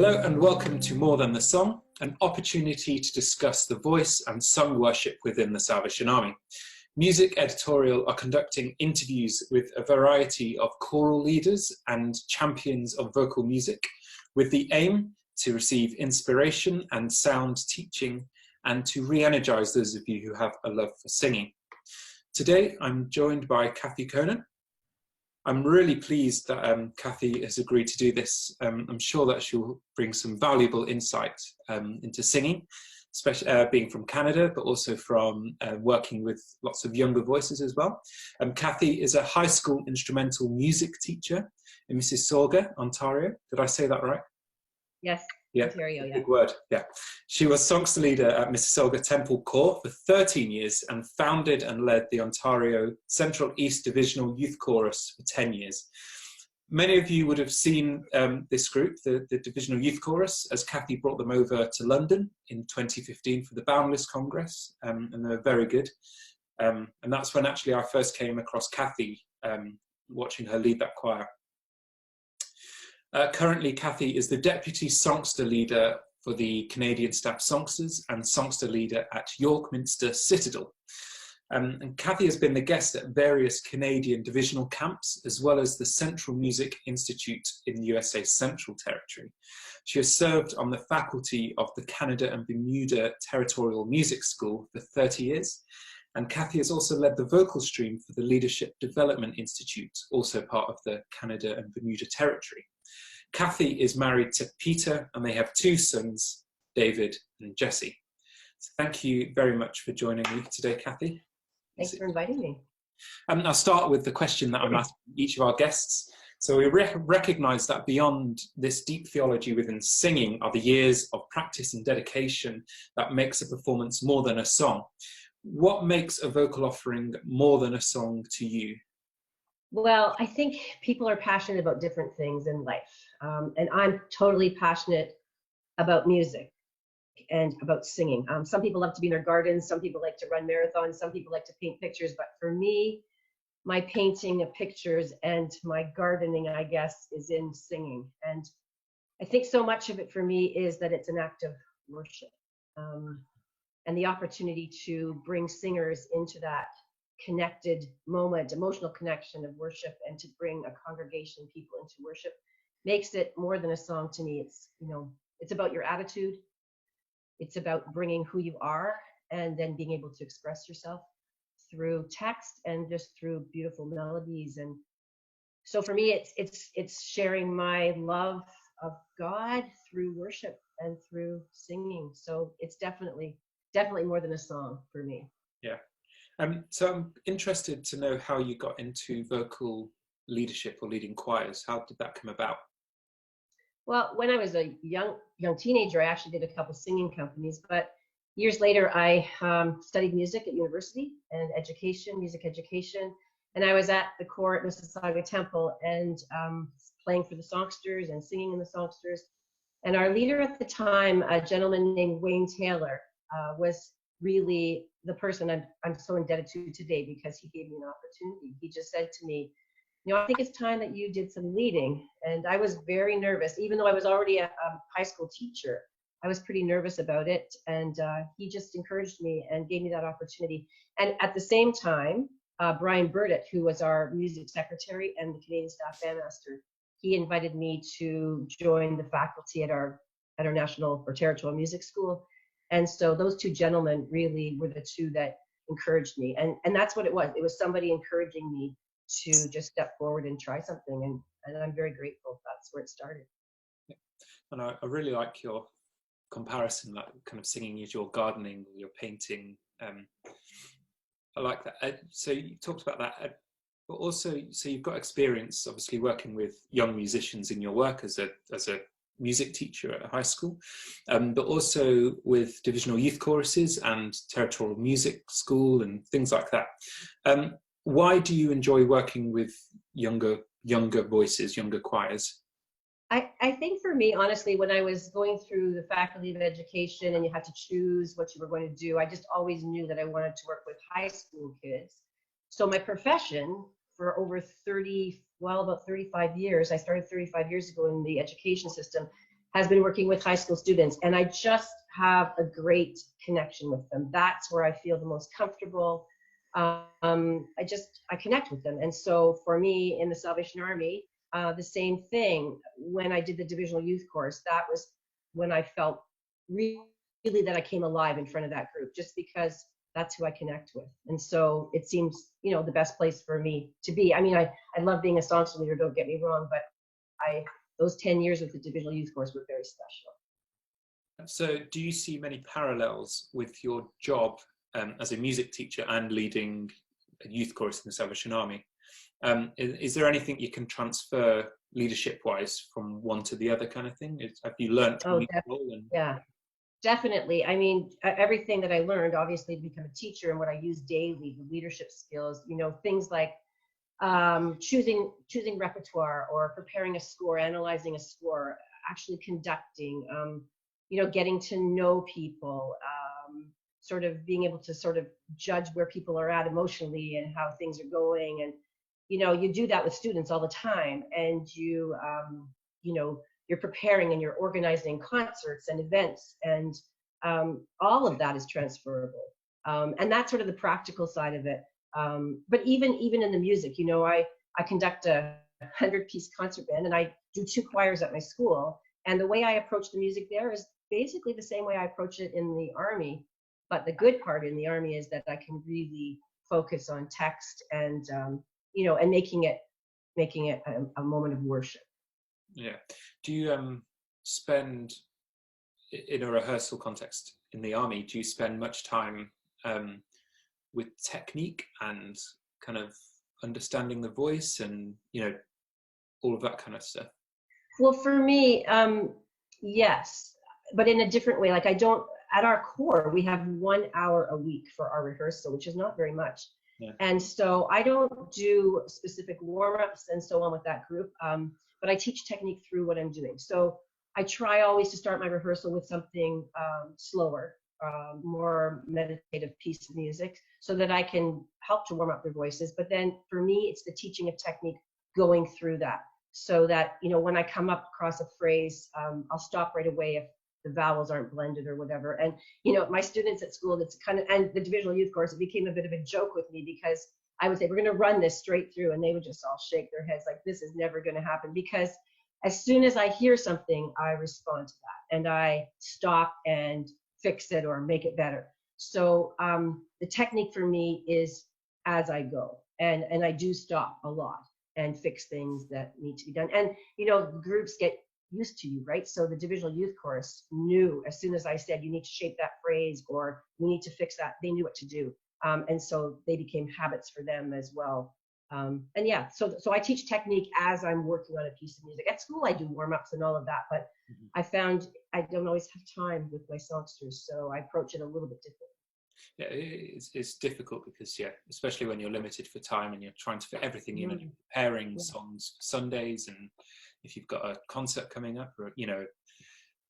Hello and welcome to More Than the Song, an opportunity to discuss the voice and sung worship within the Salvation Army. Music Editorial are conducting interviews with a variety of choral leaders and champions of vocal music with the aim to receive inspiration and sound teaching and to re-energize those of you who have a love for singing. Today I'm joined by Cathie Koehnen. I'm really pleased that Cathie has agreed to do this. I'm sure that she'll bring some valuable insight into singing, especially being from Canada, but also from working with lots of younger voices as well. Cathie is a high school instrumental music teacher in Mississauga, Ontario. Did I say that right? Yes. Yeah, Ontario, yeah. big word, yeah. She was Songster Leader at Mississauga Temple Corps for 13 years and founded and led the Ontario Central East Divisional Youth Chorus for 10 years. Many of you would have seen this group, the Divisional Youth Chorus, as Cathie brought them over to London in 2015 for the Boundless Congress, and they were very good. And that's when actually I first came across Cathie, watching her lead that choir. Currently, Cathie is the Deputy Songster Leader for the Canadian Staff Songsters and Songster Leader at Yorkminster, Citadel. And Cathie has been the guest at various Canadian divisional camps, as well as the Central Music Institute in the USA Central Territory. She has served on the faculty of the Canada and Bermuda Territorial Music School for 30 years. And Cathie has also led the vocal stream for the Leadership Development Institute, also part of the Canada and Bermuda Territory. Cathie is married to Peter and they have two sons, David and Jesse. So thank you very much for joining me today, Cathie. Thanks for inviting me. I'll start with the question that I'm asking each of our guests. So we recognize that beyond this deep theology within singing are the years of practice and dedication that makes a performance more than a song. What makes a vocal offering more than a song to you? Well, I think people are passionate about different things in life. And I'm totally passionate about music and about singing. Some people love to be in their gardens. Some people like to run marathons. Some people like to paint pictures. But for me, my painting of pictures and my gardening, I guess, is in singing. And I think so much of it for me is that it's an act of worship. And the opportunity to bring singers into that connected moment, emotional connection of worship, and to bring a congregation of people into worship makes it more than a song to me. It's, it's about your attitude. It's about bringing who you are and then being able to express yourself through text and just through beautiful melodies. And so for me, it's sharing my love of God through worship and through singing. So it's definitely more than a song for me. Yeah. So I'm interested to know how you got into vocal leadership or leading choirs. How did that come about? Well, when I was a young teenager, I actually did a couple singing companies, but years later, I studied music at university and music education, and I was at the choir at Mississauga Temple and playing for the Songsters and singing in the Songsters. And our leader at the time, a gentleman named Wayne Taylor, was really the person I'm so indebted to today because he gave me an opportunity. He just said to me, I think it's time that you did some leading. And I was very nervous, even though I was already a high school teacher. I was pretty nervous about it. And he just encouraged me and gave me that opportunity. And at the same time, Brian Burdett, who was our music secretary and the Canadian Staff Bandmaster, he invited me to join the faculty at our national or territorial music school. And so those two gentlemen really were the two that encouraged me. And that's what it was. It was somebody encouraging me to just step forward and try something. And I'm very grateful. That's where it started. Yeah. And I really like your comparison, like kind of singing is your gardening, your painting. I like that. So you talked about that, but also, so you've got experience, obviously, working with young musicians in your work as a music teacher at a high school, but also with divisional youth choruses and territorial music school and things like that. Why do you enjoy working with younger voices, younger choirs? I think for me, honestly, when I was going through the faculty of education and you had to choose what you were going to do, I just always knew that I wanted to work with high school kids. So my profession for over about 35 years, I started 35 years ago in the education system, has been working with high school students, and I just have a great connection with them. That's where I feel the most comfortable. I connect with them. And so for me in the Salvation Army, the same thing. When I did the divisional youth course, that was when I felt really that I came alive in front of that group, just because that's who I connect with. And so it seems, the best place for me to be. I mean, I love being a songster leader, don't get me wrong, but those 10 years with the divisional youth course were very special. So do you see many parallels with your job as a music teacher and leading a youth chorus in the Salvation Army? Is there anything you can transfer leadership-wise from one to the other kind of thing? Have you learned from each role? Yeah, definitely. I mean, everything that I learned, obviously, to become a teacher and what I use daily, the leadership skills, things like choosing repertoire or preparing a score, analyzing a score, actually conducting, getting to know people, sort of being able to sort of judge where people are at emotionally and how things are going. And, you do that with students all the time, and you're preparing and you're organizing concerts and events, and all of that is transferable. And that's sort of the practical side of it. But even in the music, I conduct a 100-piece concert band, and I do 2 choirs at my school. And the way I approach the music there is basically the same way I approach it in the Army. But the good part in the Army is that I can really focus on text and, and making it a moment of worship. Yeah. Do you spend, in a rehearsal context in the Army, do you spend much time with technique and kind of understanding the voice and, all of that kind of stuff? Well, for me, yes, but in a different way. Like, at our core, we have 1 hour a week for our rehearsal, which is not very much. Yeah. And so I don't do specific warm-ups and so on with that group, but I teach technique through what I'm doing. So I try always to start my rehearsal with something slower, more meditative piece of music, so that I can help to warm up their voices. But then for me, it's the teaching of technique going through that, so that, when I come up across a phrase, I'll stop right away if the vowels aren't blended or whatever. And, my students at school, that's kind of, and the divisional youth course, it became a bit of a joke with me, because I would say, we're going to run this straight through, and they would just all shake their heads like, this is never going to happen. Because as soon as I hear something, I respond to that, and I stop and fix it or make it better. So the technique for me is as I go, and I do stop a lot and fix things that need to be done. And, groups get used to you, right? So the divisional youth chorus knew, as soon as I said, you need to shape that phrase, or we need to fix that, they knew what to do. And so they became habits for them as well. And yeah, so I teach technique as I'm working on a piece of music. At school, I do warm-ups and all of that, but I found I don't always have time with my songsters, so I approach it a little bit differently. Yeah, it's difficult because, especially when you're limited for time and you're trying to fit everything in, and you're preparing songs for Sundays, and if you've got a concert coming up, or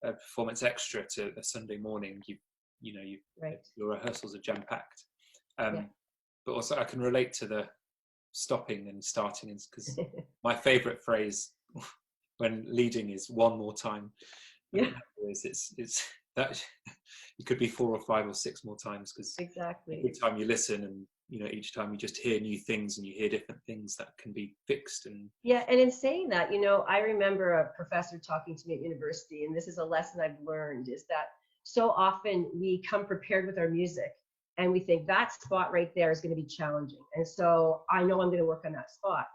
a performance extra to a Sunday morning, your rehearsals are jam-packed. But also I can relate to the stopping and starting, because my favorite phrase when leading is "one more time." It's that it could be 4 or 5 or 6 more times, because every time you listen, and each time you just hear new things, and you hear different things that can be fixed. And and in saying that, I remember a professor talking to me at university, and this is a lesson I've learned, is that so often we come prepared with our music, and we think that spot right there is going to be challenging, and so I know I'm going to work on that spot.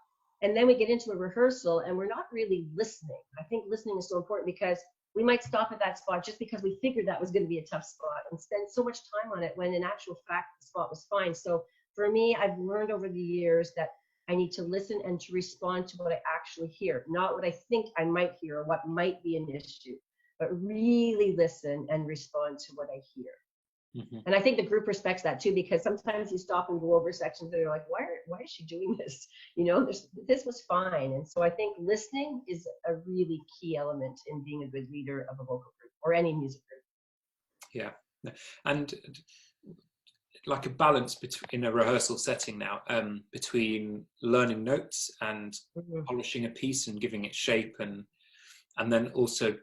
And then we get into a rehearsal, and we're not really listening. I think listening is so important, because we might stop at that spot just because we figured that was going to be a tough spot, and spend so much time on it, when in actual fact the spot was fine. So for me, I've learned over the years that I need to listen and to respond to what I actually hear, not what I think I might hear or what might be an issue, but really listen and respond to what I hear. And I think the group respects that too, because sometimes you stop and go over sections and you're like, why is she doing this? This was fine. And so I think listening is a really key element in being a good leader of a vocal group or any music group. Yeah. And like a balance between, in a rehearsal setting now, between learning notes and polishing a piece and giving it shape, and then also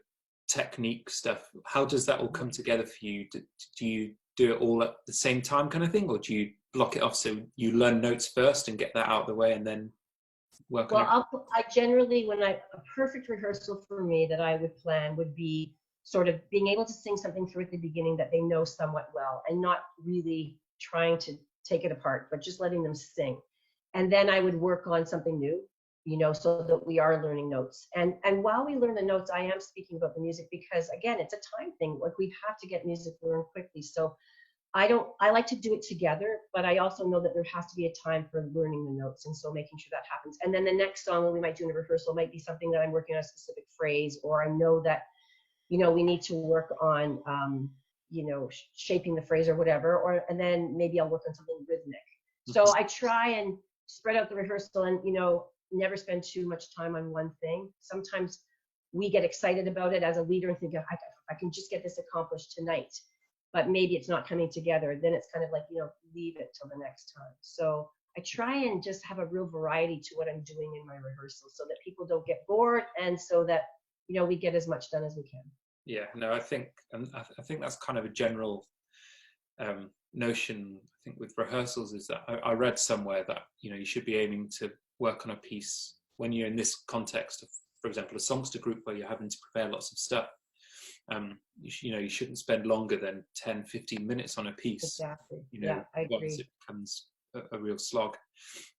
technique stuff, how does that all come together for you? Do you do it all at the same time kind of thing, or do you block it off so you learn notes first and get that out of the way and then work on it? Well, I generally, a perfect rehearsal for me that I would plan would be sort of being able to sing something through at the beginning that they know somewhat well, and not really trying to take it apart, but just letting them sing. And then I would work on something new, so that we are learning notes. And while we learn the notes, I am speaking about the music because, again, it's a time thing. Like, we have to get music learned quickly. So I like to do it together, but I also know that there has to be a time for learning the notes. And so making sure that happens. And then the next song that we might do in a rehearsal might be something that I'm working on a specific phrase, or I know that, we need to work on, shaping the phrase or whatever, and then maybe I'll work on something rhythmic. So I try and spread out the rehearsal and, never spend too much time on one thing. Sometimes we get excited about it as a leader and think, I can just get this accomplished tonight, but maybe it's not coming together. Then it's kind of like, leave it till the next time. So I try and just have a real variety to what I'm doing in my rehearsals so that people don't get bored, and so that, we get as much done as we can. Yeah, no, I think that's kind of a general notion, I think, with rehearsals, is that I read somewhere that, you should be aiming to work on a piece when you're in this context of, for example, a songster group where you're having to prepare lots of stuff. You shouldn't spend longer than 10-15 minutes on a piece. Exactly. Yeah, I agree. Once it becomes a real slog.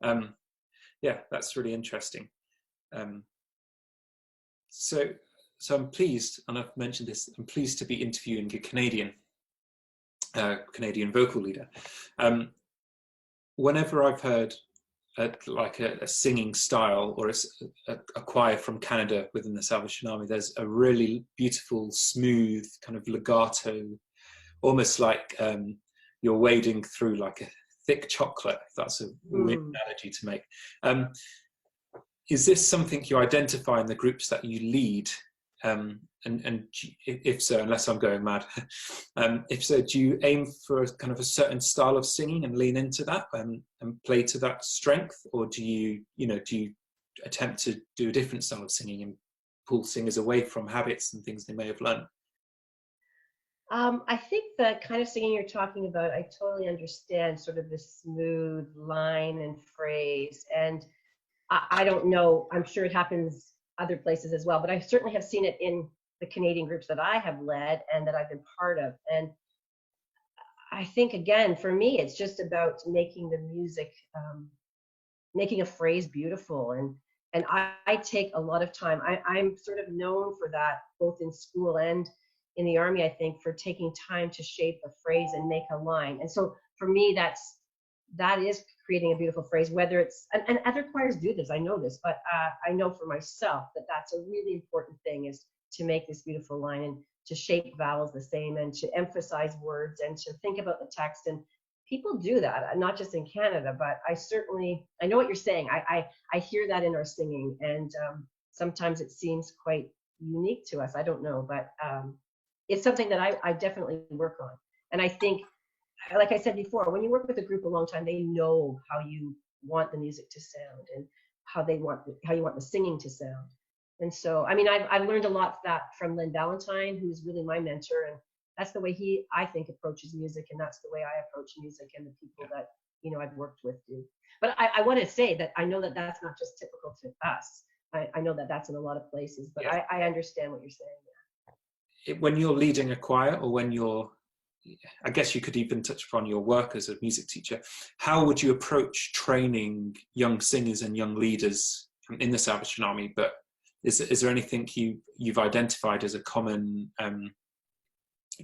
Yeah, that's really interesting. So I'm pleased, and I've mentioned this, I'm pleased to be interviewing a Canadian vocal leader. Whenever I've heard a singing style or a choir from Canada within the Salvation Army, there's a really beautiful, smooth kind of legato, almost like you're wading through like a thick chocolate, if that's a weird analogy to make. Is this something you identify in the groups that you lead? And if so, unless I'm going mad, if so, do you aim for kind of a certain style of singing and lean into that and play to that strength, or do you attempt to do a different style of singing and pull singers away from habits and things they may have learned? I think the kind of singing you're talking about, I totally understand, sort of the smooth line and phrase. And I don't know, I'm sure it happens other places as well, but I certainly have seen it in the Canadian groups that I have led and that I've been part of. And I think, again, for me, it's just about making the music, making a phrase beautiful. And I take a lot of time. I'm sort of known for that, both in school and in the Army, I think, for taking time to shape a phrase and make a line. And so for me, that is creating a beautiful phrase, whether it's, and other choirs do this, I know this, but I know for myself that that's a really important thing, is to make this beautiful line and to shape vowels the same and to emphasize words and to think about the text. And people do that, not just in Canada, but I know what you're saying. I hear that in our singing, and sometimes it seems quite unique to us. I don't know, but it's something that I definitely work on. And I think, like I said before, when you work with a group a long time, they know how you want the music to sound and how you want the singing to sound. And so, I mean, I've learned a lot from Lynn Valentine, who's really my mentor, and that's the way I think, approaches music, and that's the way I approach music, and the people that I've worked with do. But I want to say that I know that that's not just typical to us. I know that that's in a lot of places, but yes. I understand what you're saying. When you're leading a choir, or when I guess you could even touch upon your work as a music teacher, how would you approach training young singers and young leaders in the Salvation Army? But is there anything you've identified as a common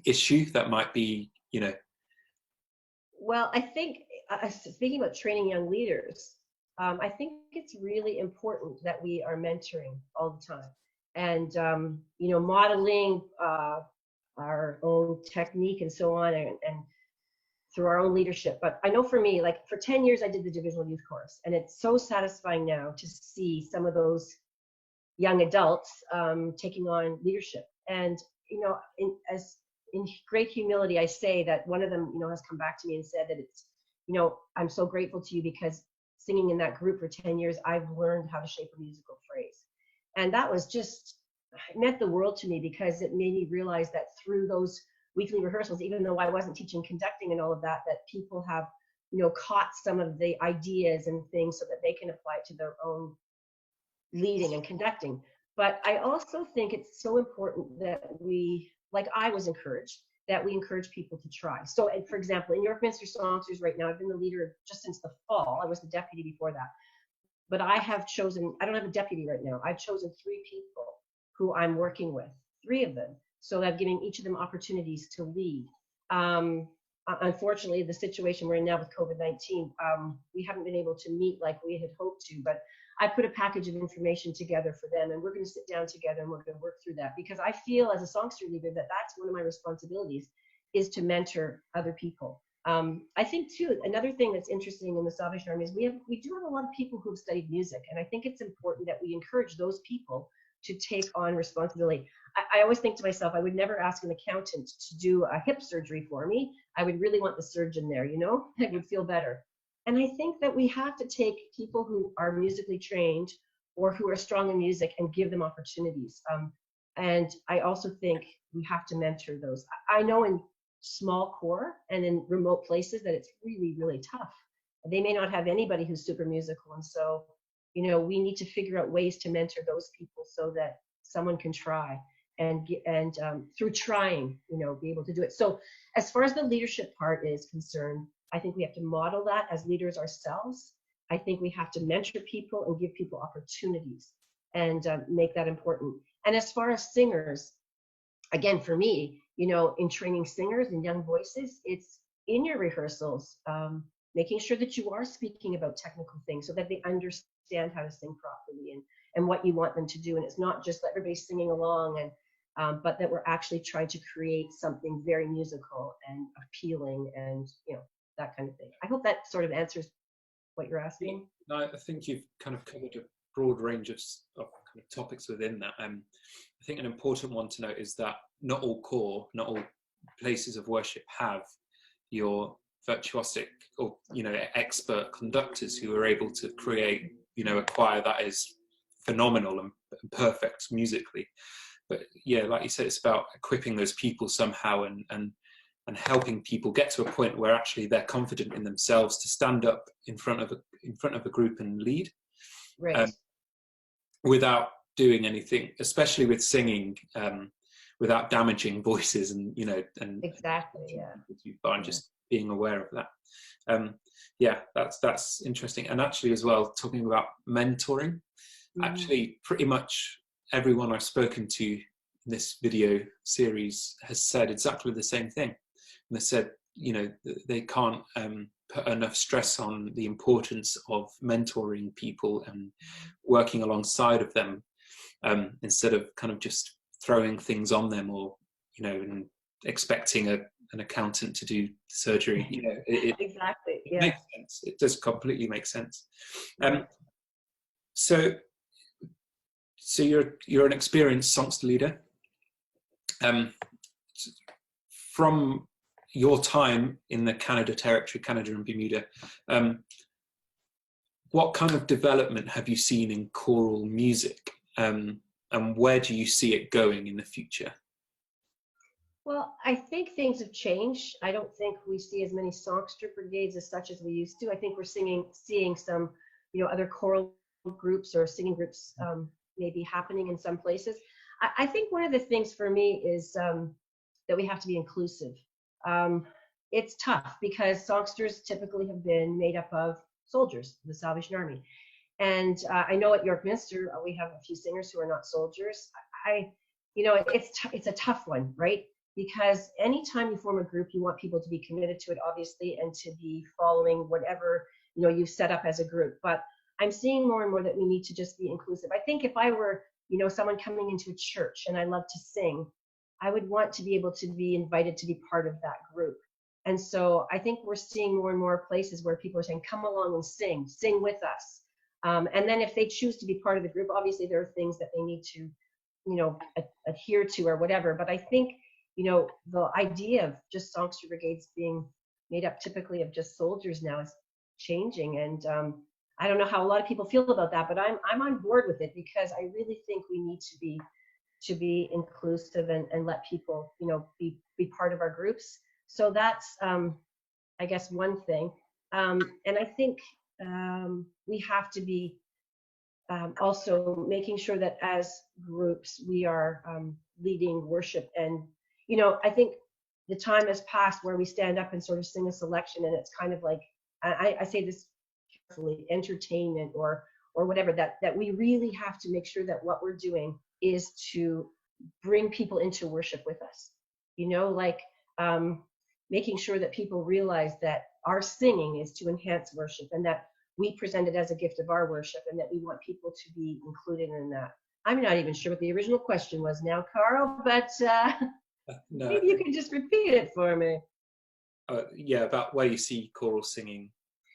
issue that might be, Well, I think, speaking about training young leaders, I think it's really important that we are mentoring all the time, and modeling our own technique and so on, and through our own leadership. But I know for me, like for 10 years, I did the divisional youth chorus, and it's so satisfying now to see some of those young adults taking on leadership. And in great humility, I say that one of them, has come back to me and said that it's, I'm so grateful to you, because singing in that group for 10 years, I've learned how to shape a musical phrase. And that was just it meant the world to me, because it made me realize that through those weekly rehearsals, even though I wasn't teaching conducting and all of that, that people have, caught some of the ideas and things so that they can apply it to their own leading and conducting. But I also think it's so important that we, like I was encouraged, that we encourage people to try. So, for example, in Yorkminster Songsters right now, I've been the leader just since the fall. I was the deputy before that. But I don't have a deputy right now. I've chosen 3 people who I'm working with, 3 of them. So I'm giving each of them opportunities to lead. Unfortunately, the situation we're in now with COVID-19, we haven't been able to meet like we had hoped to, but I put a package of information together for them, and we're going to sit down together and we're going to work through that, because I feel as a songster leader that that's one of my responsibilities, is to mentor other people. I think too, another thing that's interesting in the Salvation Army is we do have a lot of people who have studied music, and I think it's important that we encourage those people to take on responsibility. I always think to myself, I would never ask an accountant to do a hip surgery for me. I would really want the surgeon there, it would feel better. And I think that we have to take people who are musically trained or who are strong in music and give them opportunities. And I also think we have to mentor those. I know in small corps and in remote places that it's really, really tough. They may not have anybody who's super musical. And so, we need to figure out ways to mentor those people so that someone can try and through trying, be able to do it. So as far as the leadership part is concerned, I think we have to model that as leaders ourselves. I think we have to mentor people and give people opportunities and make that important. And as far as singers, again, for me, in training singers and young voices, it's in your rehearsals, making sure that you are speaking about technical things so that they understand how to sing properly and what you want them to do. And it's not just that everybody's singing along, but that we're actually trying to create something very musical and appealing and, that kind of thing. I hope that sort of answers what you're asking. No, I think you've kind of covered a broad range of kind of topics within that. I think an important one to note is that not all places of worship have your virtuosic or expert conductors who are able to create a choir that is phenomenal and perfect musically. But yeah, like you said, it's about equipping those people somehow and helping people get to a point where actually they're confident in themselves to stand up in front of a group and lead, right, without doing anything, especially with singing, without damaging voices and exactly, yeah. By just being aware of that. Yeah, that's interesting. And actually, as well, talking about mentoring, actually, pretty much everyone I've spoken to in this video series has said exactly the same thing. And they said, they can't put enough stress on the importance of mentoring people and working alongside of them, instead of kind of just throwing things on them or, and expecting an accountant to do surgery. Exactly. It makes sense. It does completely make sense. So you're an experienced songster leader. From your time in the Canada territory, Canada and Bermuda, what kind of development have you seen in choral music, and where do you see it going in the future? Well, I think things have changed. I don't think we see as many songster brigades as such as we used to. I think we're seeing some, other choral groups or singing groups maybe happening in some places. I think one of the things for me is that we have to be inclusive. It's tough because songsters typically have been made up of soldiers, the Salvation Army. And I know at Yorkminster, we have a few singers who are not soldiers. It's a tough one, right? Because anytime you form a group, you want people to be committed to it, obviously, and to be following whatever, you've set up as a group. But I'm seeing more and more that we need to just be inclusive. I think if I were, someone coming into a church and I love to sing, I would want to be able to be invited to be part of that group. And so I think we're seeing more and more places where people are saying, come along and sing with us. And then if they choose to be part of the group, obviously there are things that they need to, adhere to or whatever. But I think, the idea of just songster brigades being made up typically of just soldiers now is changing. And I don't know how a lot of people feel about that, but I'm on board with it because I really think we need to be to be inclusive and let people, be part of our groups. So that's, I guess, one thing. And I think we have to be also making sure that as groups we are leading worship. And I think the time has passed where we stand up and sort of sing a selection, and it's kind of like, I say this carefully, entertainment or whatever, that we really have to make sure that what we're doing is to bring people into worship with us, like making sure that people realize that our singing is to enhance worship, and that we present it as a gift of our worship, and that we want people to be included in that. I'm not even sure what the original question was now, Carl, but No, maybe you can just repeat it for me. yeah, about where you see choral singing.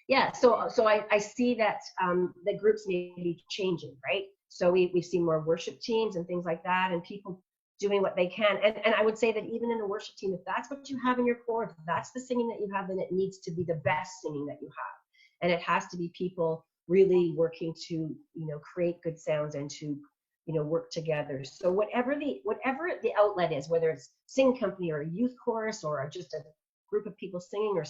Yeah, so I see that the groups may be changing, right? So we've seen more worship teams and things like that, and people doing what they can. And I would say that even in a worship team, if that's what you have in your core, if that's the singing that you have, then it needs to be the best singing that you have. And it has to be people really working to, create good sounds and to, work together. So whatever the outlet is, whether it's singing company or a youth chorus or just a group of people singing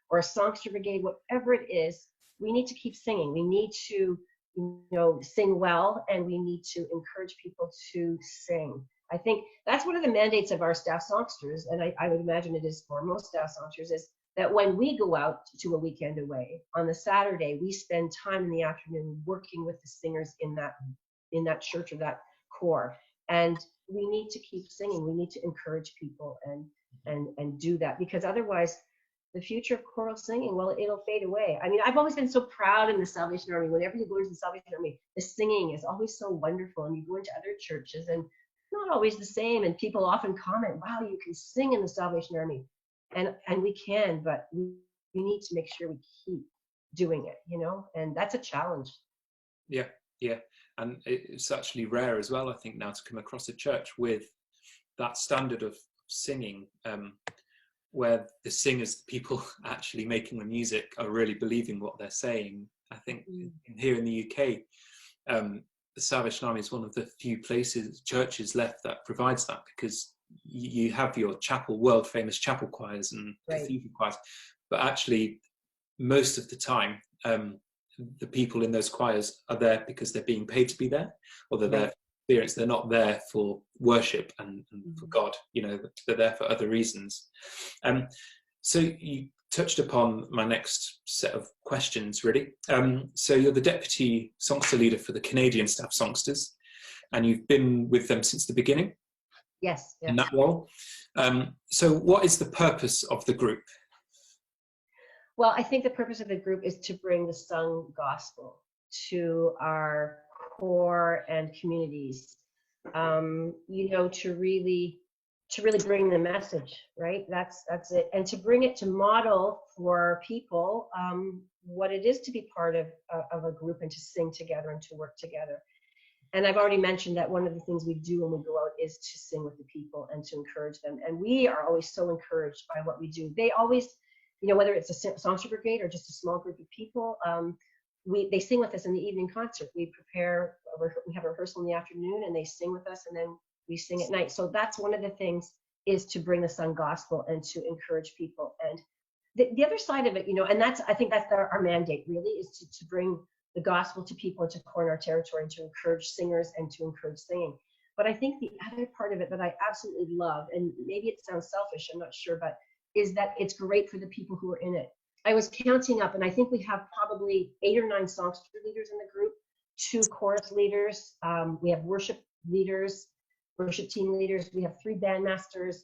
or a songster brigade, whatever it is, we need to keep singing. We need to, sing well, and we need to encourage people to sing. I think that's one of the mandates of our staff songsters, and I would imagine it is for most staff songsters, is that when we go out to a weekend away on the Saturday, we spend time in the afternoon working with the singers in that church or that corps. And we need to keep singing. We need to encourage people and do that, because otherwise the future of choral singing, well, it'll fade away. I mean, I've always been so proud in the Salvation Army. Whenever you go into the Salvation Army, the singing is always so wonderful, and you go into other churches and not always the same, and people often comment, wow, you can sing in the Salvation Army. And we can, but we need to make sure we keep doing it, and that's a challenge. Yeah, and it's actually rare as well, I think, now to come across a church with that standard of singing, where the singers, the people actually making the music, are really believing what they're saying. I think here in the UK, the Salvation Army is one of the few churches left that provides that, because you have your world famous chapel choirs and cathedral choirs, but actually most of the time the people in those choirs are there because they're being paid to be there, or they're there for experience. They're not there for worship and for God, they're there for other reasons. So you touched upon my next set of questions, really. So you're the Deputy Songster Leader for the Canadian Staff Songsters, and you've been with them since the beginning. Yes. In that role. So what is the purpose of the group? Well, I think the purpose of the group is to bring the sung gospel to our core and communities, to really bring the message, right? That's it. And to bring it, to model for people what it is to be part of a group, and to sing together and to work together. And I've already mentioned that one of the things we do when we go out is to sing with the people and to encourage them. And we are always so encouraged by what we do. They always, whether it's a songster brigade or just a small group of people, they sing with us in the evening concert. We have a rehearsal in the afternoon, and they sing with us, and then we sing at night. So that's one of the things, is to bring the sung gospel and to encourage people. And the other side of it, and I think that's our mandate, really, is to bring the gospel to people and to core our territory, and to encourage singers and to encourage singing. But I think the other part of it that I absolutely love, and maybe it sounds selfish, I'm not sure, but is that it's great for the people who are in it. I was counting up, and I think we have probably 8 or 9 songster leaders in the group, 2 chorus leaders, we have worship leaders, worship team leaders, we have 3 bandmasters.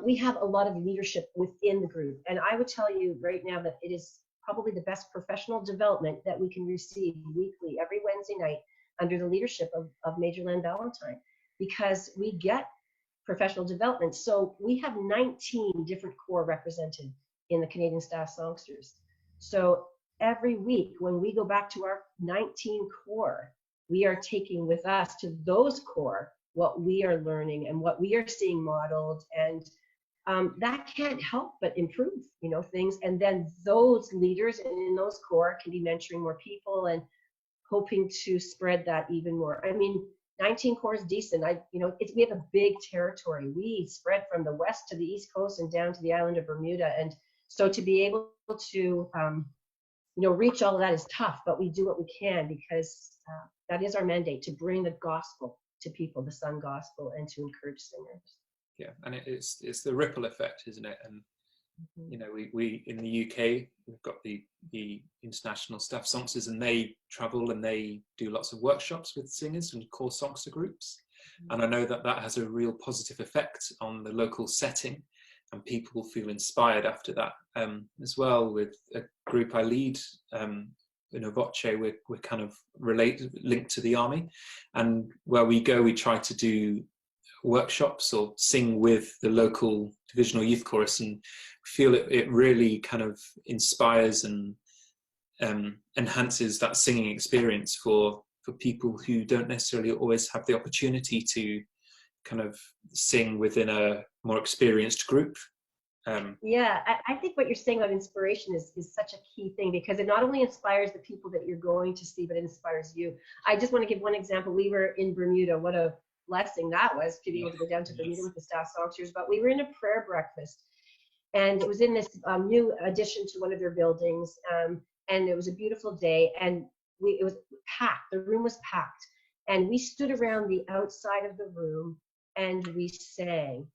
We have a lot of leadership within the group. And I would tell you right now that it is probably the best professional development that we can receive weekly, every Wednesday night, under the leadership of Major Len Valentine, because we get professional development. So we have 19 different corps represented in the Canadian Staff Songsters. So every week when we go back to our 19 corps, we are taking with us to those corps what we are learning and what we are seeing modeled, and that can't help but improve, things. And then those leaders in those corps can be mentoring more people and hoping to spread that even more. I mean, 19 corps decent. We have a big territory. We spread from the west to the east coast and down to the island of Bermuda. And so to be able to, reach all of that is tough, but we do what we can because that is our mandate, to bring the gospel to people, the sung gospel, and to encourage singers. Yeah, and it's the ripple effect, isn't it? And we in the UK, we've got the international staff songsters, and they travel and they do lots of workshops with singers and core songster groups. And I know that has a real positive effect on the local setting, and people feel inspired after that. As well, with a group I lead, in Voce, we're kind of linked to the army, and where we go, we try to do workshops or sing with the local divisional youth chorus, and feel it really kind of inspires and enhances that singing experience for people who don't necessarily always have the opportunity to kind of sing within a more experienced group. I think what you're saying about inspiration is such a key thing, because it not only inspires the people that you're going to see, but it inspires you. I just want to give one example. We were in Bermuda. What a blessing that was to be able to go down to Bermuda with the staff songsters. But we were in a prayer breakfast, and it was in this new addition to one of their buildings, and it was a beautiful day, and it was packed. The room was packed, and we stood around the outside of the room and we sang.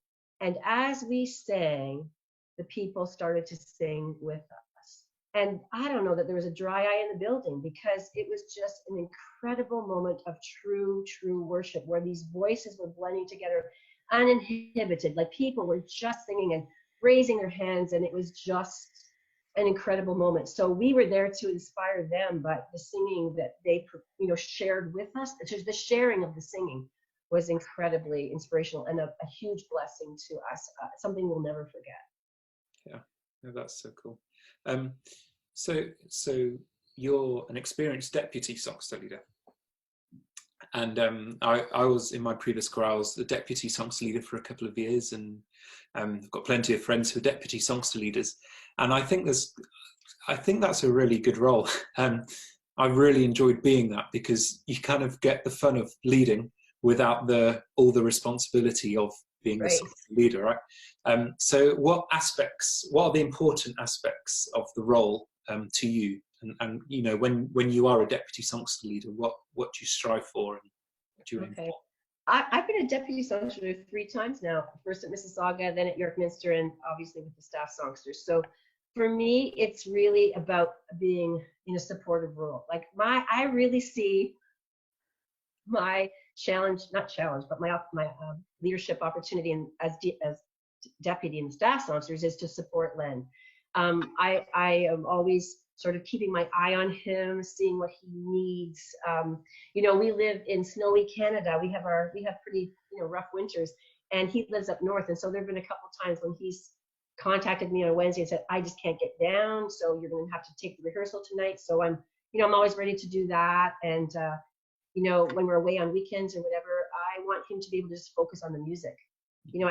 And as we sang, the people started to sing with us. And I don't know that there was a dry eye in the building, because it was just an incredible moment of true worship, where these voices were blending together uninhibited. Like, people were just singing and raising their hands, and it was just an incredible moment. So we were there to inspire them, but the singing that they shared with us, the sharing of the singing was incredibly inspirational and a huge blessing to us, something we'll never forget. Yeah, that's so cool. So you're an experienced deputy songster leader, and I was, in my previous career, I was the deputy songster leader for a couple of years, and I've got plenty of friends who are deputy songster leaders, and I think that's a really good role. I really enjoyed being that, because you kind of get the fun of leading without all the responsibility of being the leader, right? So what are the important aspects of the role to you? And when you are a deputy songster leader, what do you strive for, and what do you aim for? I've been a deputy songster leader 3 times now, first at Mississauga, then at Yorkminster, and obviously with the staff songsters. So for me, it's really about being in a supportive role. Like, I really see my my leadership opportunity as deputy and staff songsters is to support Len. I am always sort of keeping my eye on him, seeing what he needs. We live in snowy Canada. We have pretty rough winters, and he lives up north. And so there've been a couple times when he's contacted me on a Wednesday and said, I just can't get down, so you're going to have to take the rehearsal tonight. So I'm always ready to do that. And when we're away on weekends or whatever, I want him to be able to just focus on the music.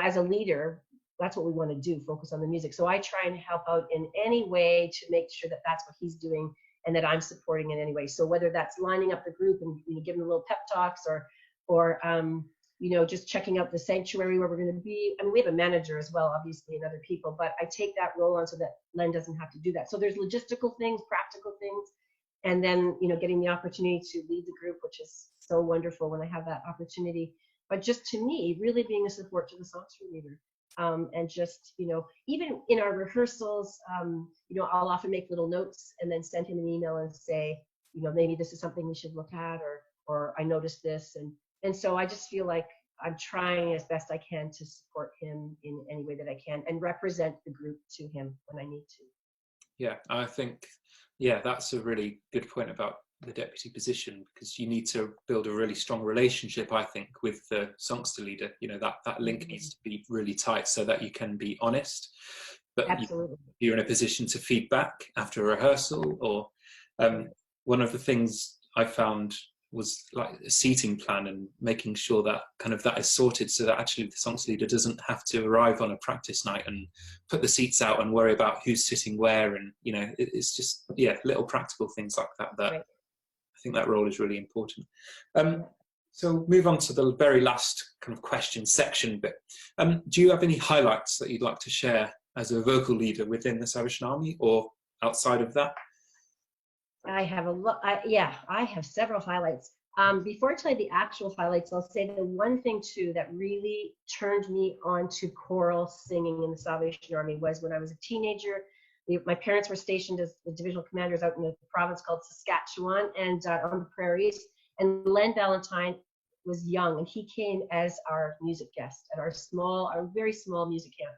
As a leader, that's what we want to do, focus on the music. So I try and help out in any way to make sure that that's what he's doing, and that I'm supporting in any way. So whether that's lining up the group and giving a little pep talks, or just checking out the sanctuary where we're going to be. I mean, we have a manager as well, obviously, and other people, but I take that role on so that Len doesn't have to do that. So there's logistical things, practical things, and then getting the opportunity to lead the group, which is so wonderful when I have that opportunity. But just, to me, really being a support to the songster leader, and just even in our rehearsals, I'll often make little notes and then send him an email and say, maybe this is something we should look at, or I noticed this, and so I just feel like I'm trying as best I can to support him in any way that I can, and represent the group to him when I need to. Yeah, I think that's a really good point about the deputy position, because you need to build a really strong relationship, I think, with the songster leader. That link needs to be really tight so that you can be honest, but you're in a position to feed back after a rehearsal. Or one of the things I found was like a seating plan, and making sure that that is sorted, so that actually the songster leader doesn't have to arrive on a practice night and put the seats out and worry about who's sitting where. And it's just little practical things like that I think that role is really important. So move on to the very last kind of question section bit. Do you have any highlights that you'd like to share as a vocal leader within the Salvation Army or outside of that? I have a lot. Yeah, I have several highlights. Before I tell you the actual highlights, I'll say the one thing too that really turned me on to choral singing in the Salvation Army was when I was a teenager. My parents were stationed as the divisional commanders out in a province called Saskatchewan and on the prairies. And Len Valentine was young, and he came as our music guest at our very small music camp.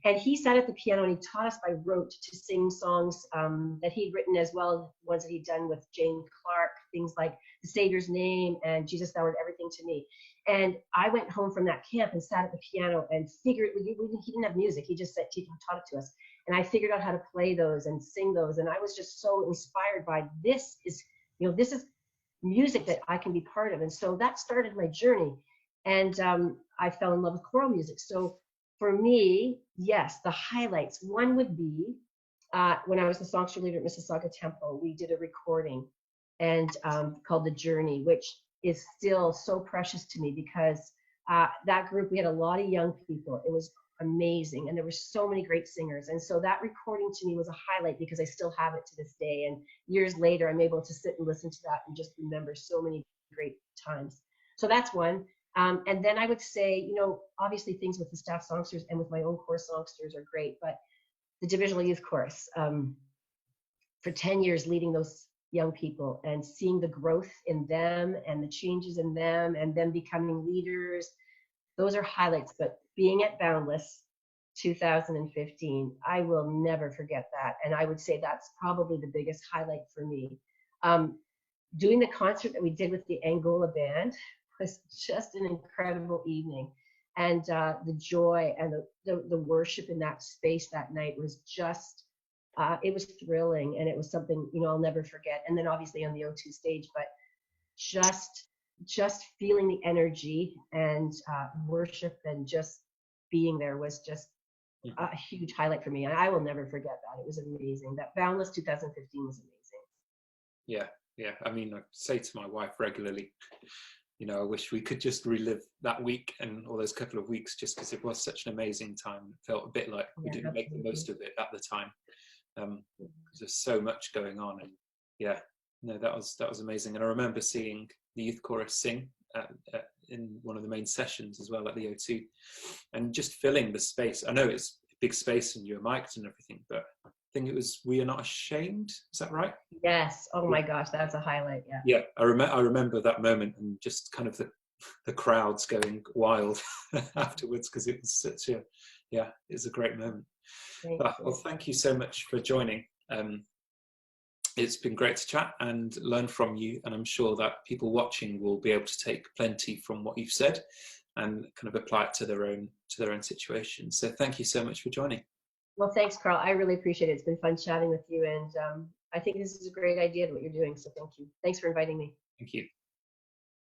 And he sat at the piano and he taught us by rote to sing songs that he'd written, as well as ones that he'd done with Jane Clark, things like The Savior's Name and Jesus, Thou Art Everything to Me. And I went home from that camp and sat at the piano and figured, he didn't have music, he just taught it to us. And I figured out how to play those and sing those. And I was just so inspired by this is music that I can be part of. And so that started my journey. And I fell in love with choral music. So for me, yes, the highlights. One would be when I was the Songster Leader at Mississauga Temple, we did a recording and called The Journey, which is still so precious to me because that group, we had a lot of young people. It was amazing. And there were so many great singers. And so that recording to me was a highlight because I still have it to this day. And years later, I'm able to sit and listen to that and just remember so many great times. So that's one. And then I would say, obviously things with the staff songsters and with my own core songsters are great, but the divisional youth chorus, for 10 years leading those young people and seeing the growth in them and the changes in them and them becoming leaders, those are highlights. But being at Boundless 2015, I will never forget that. And I would say that's probably the biggest highlight for me. Doing the concert that we did with the Angola band was just an incredible evening. And the joy and the worship in that space that night was just, it was thrilling. And it was something, I'll never forget. And then obviously on the O2 stage, but just feeling the energy and worship and just being there was just a huge highlight for me. And I will never forget that. It was amazing. That Boundless 2015 was amazing. Yeah. I mean, I say to my wife regularly, I wish we could just relive that week and all those couple of weeks just because it was such an amazing time. It felt a bit like we didn't make the most of it at the time. Because there's so much going on. And that was amazing. And I remember seeing the youth chorus sing in one of the main sessions as well at the O2 and just filling the space. I know it's a big space and you're mic'd and everything, but I think it was We Are Not Ashamed. Is that right? Yes. Oh my gosh, that's a highlight. Yeah. I remember that moment and just kind of the crowds going wild afterwards because it was such a it's a great moment. Well, thank you so much for joining. It's been great to chat and learn from you, and I'm sure that people watching will be able to take plenty from what you've said and kind of apply it to their own situation. So thank you so much for joining. Well, thanks, Carl. I really appreciate it. It's been fun chatting with you, and I think this is a great idea what you're doing. So thank you. Thanks for inviting me. Thank you.